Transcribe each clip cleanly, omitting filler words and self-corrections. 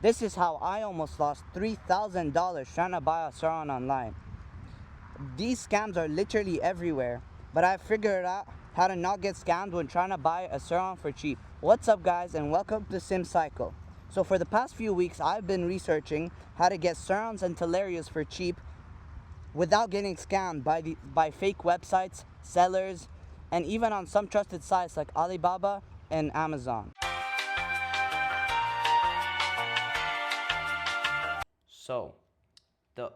This is how I almost lost $3,000 trying to buy a Surron online. These scams are literally everywhere, but I figured out how to not get scammed when trying to buy a Surron for cheap. What's up guys, and welcome to Sim Cycle. So for the past few weeks I've been researching how to get Surrons and talarias for cheap without getting scammed by fake websites, sellers, and even on some trusted sites like Alibaba and Amazon. So, the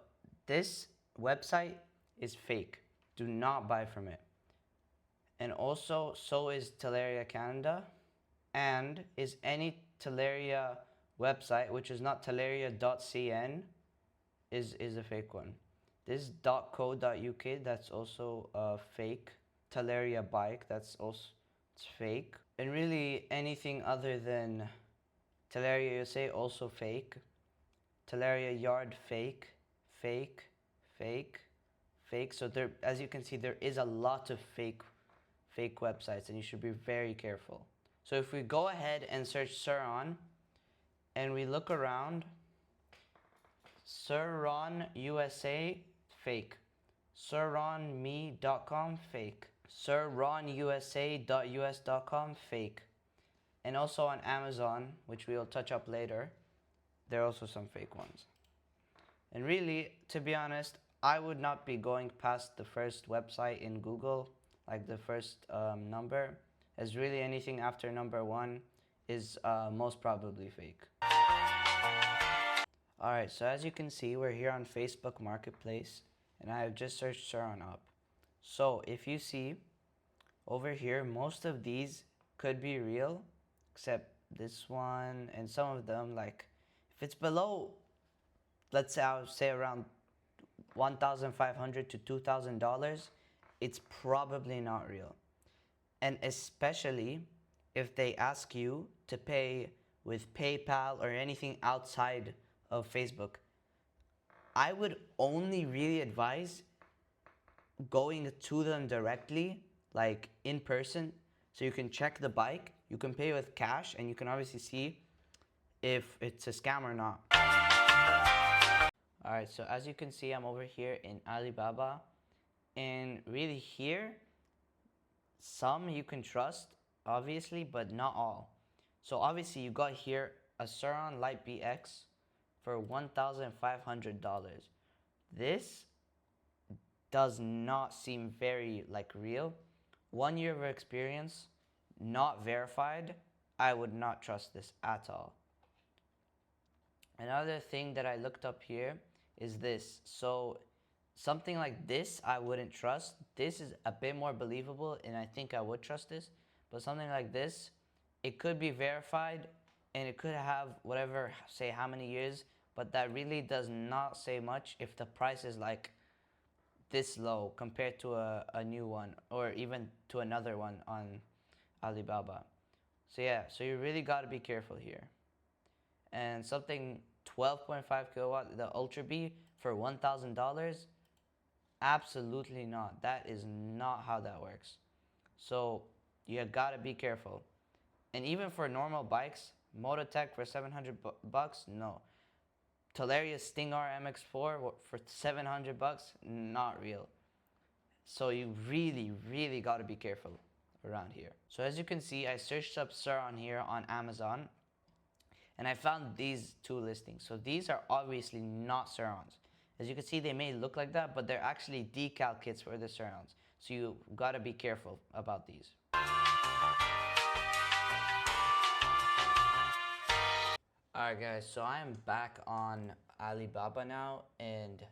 this website is fake. Do not buy from it. And also, so is Talaria Canada, and is any Talaria website, which is not talaria.cn, is a fake one. This .co.uk, that's also fake. Talaria bike, that's also it's fake. And really anything other than Talaria USA, also fake. Talaria Yard, fake, fake, fake, fake. So there, as you can see, there is a lot of fake websites, and you should be very careful. So if we go ahead and search Surron, and we look around, Surron USA, fake. Surronme.com, fake. Surronusa.us.com, fake. And also on Amazon, which we'll touch up later, there are also some fake ones. And really, to be honest, I would not be going past the first website in Google, like the first number, as really anything after number one is most probably fake. Alright, so as you can see, we're here on Facebook Marketplace, and I have just searched Surron up. So if you see over here, most of these could be real, except this one and some of them, like if it's below, let's say I would say around $1,500 to $2,000, it's probably not real. And especially if they ask you to pay with PayPal or anything outside of Facebook, I would only really advise going to them directly, like in person, so you can check the bike, you can pay with cash, and you can obviously see if it's a scam or not. Alright, so as you can see, I'm over here in Alibaba, and really here, some you can trust, obviously, but not all. So obviously you got here a Surron Light BX for $1,500. This does not seem very like real. 1 year of experience, not verified. I would not trust this at all. Another thing that I looked up here is this. So something like this I wouldn't trust. This is a bit more believable, and I think I would trust this. But something like this, it could be verified and it could have whatever, say how many years, but that really does not say much if the price is like this low compared to a new one, or even to another one on Alibaba. So yeah, so you really got to be careful here. And something 12.5 kilowatt, the Ultra B for $1,000, absolutely not. That is not how that works. So you gotta be careful. And even for normal bikes, Mototech for 700 bucks, no. Talaria Sting R MX4 for 700 bucks, not real. So you really gotta be careful around here. So as you can see, I searched up Surron here on Amazon, and I found these two listings. So these are obviously not Surrons. As you can see, they may look like that, but they're actually decal kits for the Surrons. So you gotta be careful about these. Alright guys, so I am back on Alibaba now, and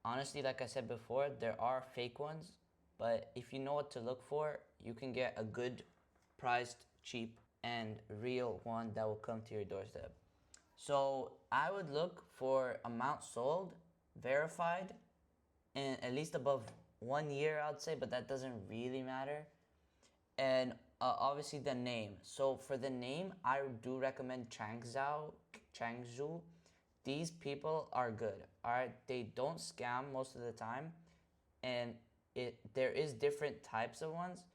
honestly, like I said before, there are fake ones, but if you know what to look for, you can get a good priced, cheap, and real one that will come to your doorstep. So I would look for amount sold, verified, and at least above 1 year, I'd say, but that doesn't really matter. And obviously the name. So for the name, I do recommend Changzhou. These people are good. All right, they don't scam most of the time, and there is different types of ones,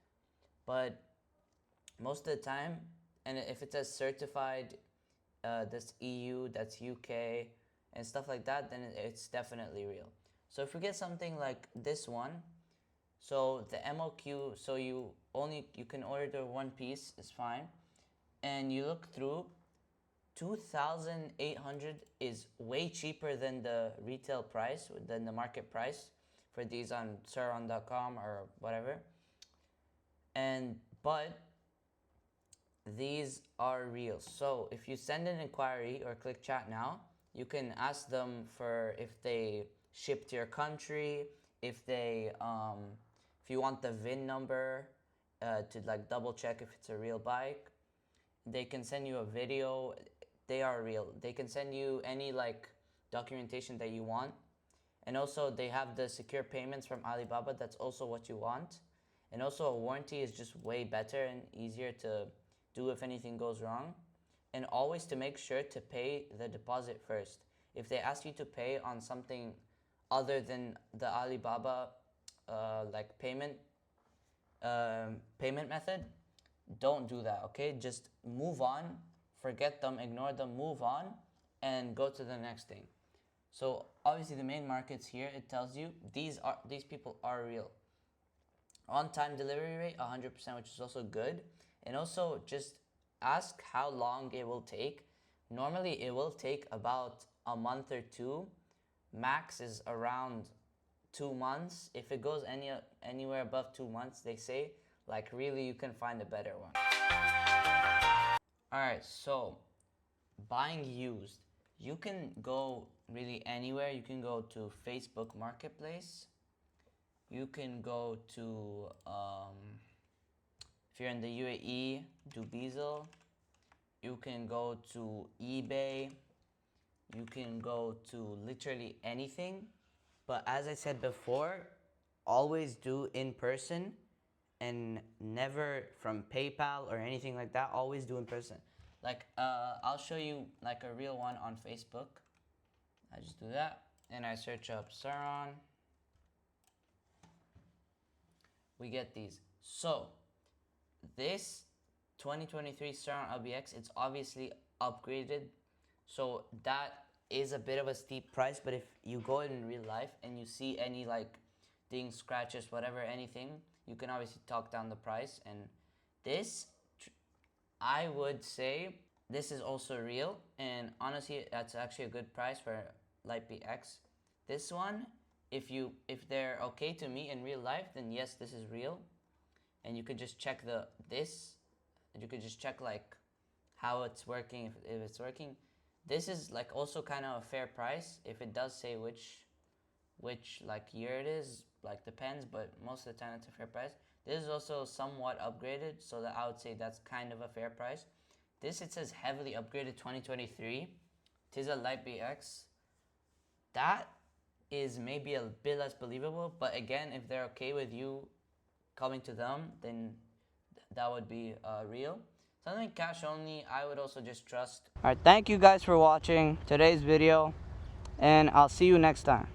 but most of the time, and if it says certified that's EU, that's UK, and stuff like that, then it's definitely real. So if we get something like this one, so the MOQ, so you can order one piece, is fine, and you look through, 2,800 is way cheaper than the retail price, than the market price for these on Surron.com or whatever. And but these are real. So if you send an inquiry or click chat now, you can ask them for if they ship to your country, if they if you want the VIN number to like double check if it's a real bike. They can send you a video. They are real. They can send you any like documentation that you want. And also they have the secure payments from Alibaba. That's also what you want. And also a warranty is just way better and easier to do if anything goes wrong. And always to make sure to pay the deposit first. If they ask you to pay on something other than the Alibaba like payment method, don't do that, okay? Just move on, forget them, ignore them, move on, and go to the next thing. So obviously the main markets here, it tells you these people are real. On-time delivery rate 100%, which is also good. And also just ask how long it will take. Normally it will take about a month or two. Max is around 2 months. If it goes anywhere above 2 months, they say, like, really you can find a better one. Alright, so buying used. You can go really anywhere. You can go to Facebook Marketplace. You can go to, if you're in the UAE, Dubizzle. You can go to eBay. You can go to literally anything. But as I said before, always do in person and never from PayPal or anything like that. Always do in person. Like, I'll show you like a real one on Facebook. I just do that and I search up Surron. We get these. So this 2023 Surron LBX, it's obviously upgraded. So that is a bit of a steep price, but if you go in real life and you see any like dings, scratches, whatever, anything, you can obviously talk down the price. And this, I would say, this is also real, and honestly, that's actually a good price for Light BX. This one, if they're okay to me in real life, then yes, this is real. And you could just check you could just check like how it's working, if it's working. This is like also kind of a fair price. If it does say which like year it is, like depends, but most of the time it's a fair price. This is also somewhat upgraded, so that I would say that's kind of a fair price. This, it says heavily upgraded 2023. It is a Light BX. That is maybe a bit less believable, but again, if they're okay with you coming to them, then that would be real. Something cash only, I would also just trust. Alright, thank you guys for watching today's video, and I'll see you next time.